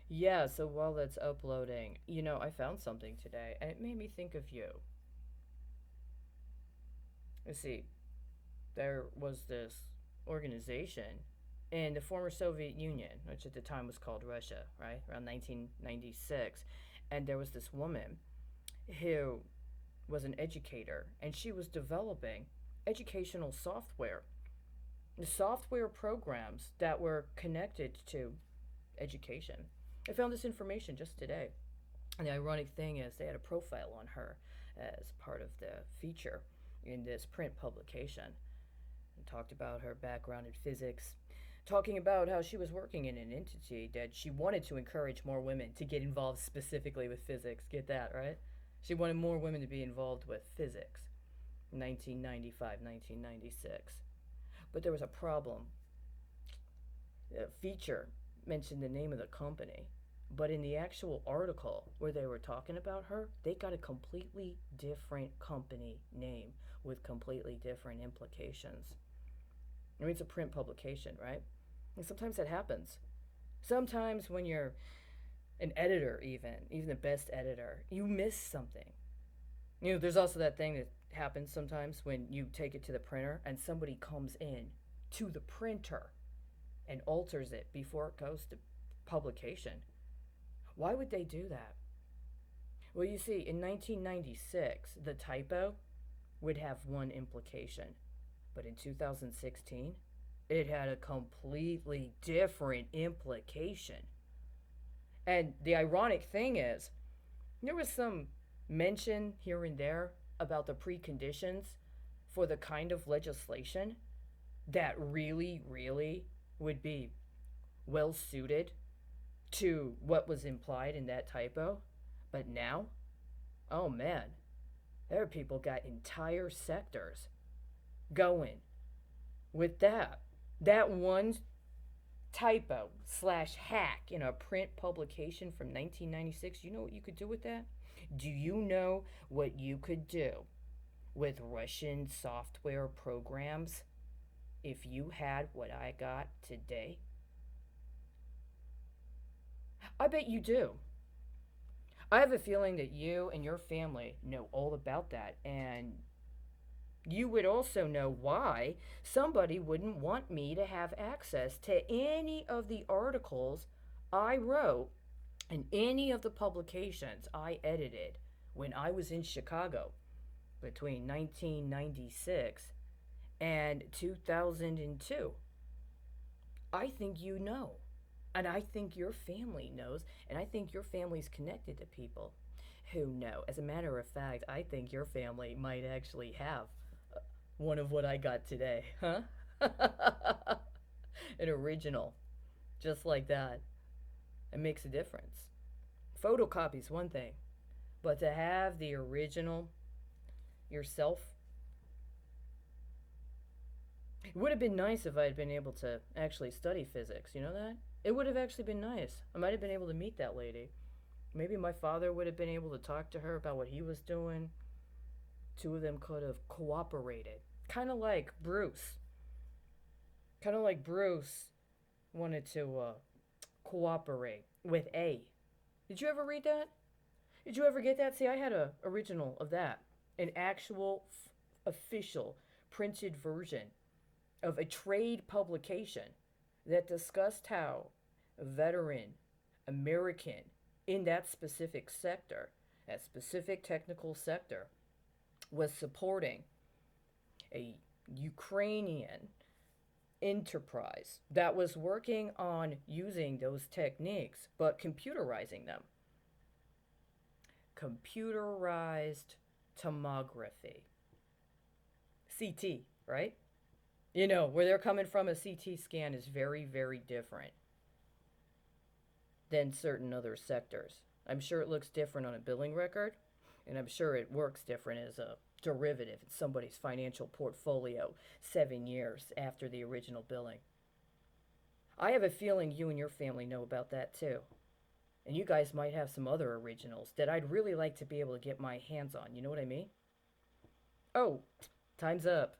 Yeah, so while that's uploading, I found something today and it made me think of you. Let's see, there was this organization in the former Soviet Union, which at the time was called Russia, right? Around 1996. And there was this woman who was an educator and she was developing educational software, the software programs that were connected to education. I found this information just today. And the ironic thing is, they had a profile on her as part of the feature in this print publication. And talked about her background in physics, talking about how she was working in an entity that she wanted to encourage more women to get involved specifically with physics. Get that, right? She wanted more women to be involved with physics. 1995, 1996. But there was a problem. The feature mentioned the name of the company, but in the actual article where they were talking about her, they got a completely different company name with completely different implications. I mean, it's a print publication, right? And sometimes that happens. Sometimes when you're an editor, even the best editor, you miss something. There's also that thing that happens sometimes when you take it to the printer and somebody comes in to the printer and alters it before it goes to publication. Why would they do that? Well, you see, in 1996, the typo would have one implication, but in 2016, it had a completely different implication. And the ironic thing is, there was some mention here and there about the preconditions for the kind of legislation that really, really would be well suited to what was implied in that typo. But now, oh man, there are people got entire sectors going with that. That one typo slash hack in a print publication from 1996, you know what you could do with that? Do you know what you could do with Russian software programs if you had what I got today? I bet you do. I have a feeling that you and your family know all about that, and you would also know why somebody wouldn't want me to have access to any of the articles I wrote and any of the publications I edited when I was in Chicago between 1996 and 2002. I think you know. And I think your family knows. And I think your family's connected to people who know. As a matter of fact, I think your family might actually have one of what I got today. Huh? An original. Just like that. It makes a difference. Photocopy's one thing. But to have the original yourself, it would have been nice if I had been able to actually study physics. You know that? It would have actually been nice. I might have been able to meet that lady. Maybe my father would have been able to talk to her about what he was doing. Two of them could have cooperated. Kind of like Bruce. Kind of like Bruce wanted to cooperate with A. Did you ever read that? Did you ever get that? See, I had a original of that. An actual official printed version of a trade publication that discussed how a veteran American in that specific sector, that specific technical sector, was supporting a Ukrainian enterprise that was working on using those techniques but computerizing them. Computerized tomography. CT, right? Where they're coming from, a CT scan is very, very different than certain other sectors. I'm sure it looks different on a billing record, and I'm sure it works different as a derivative in somebody's financial portfolio 7 years after the original billing. I have a feeling you and your family know about that too. And you guys might have some other originals that I'd really like to be able to get my hands on. You know what I mean? Oh, time's up.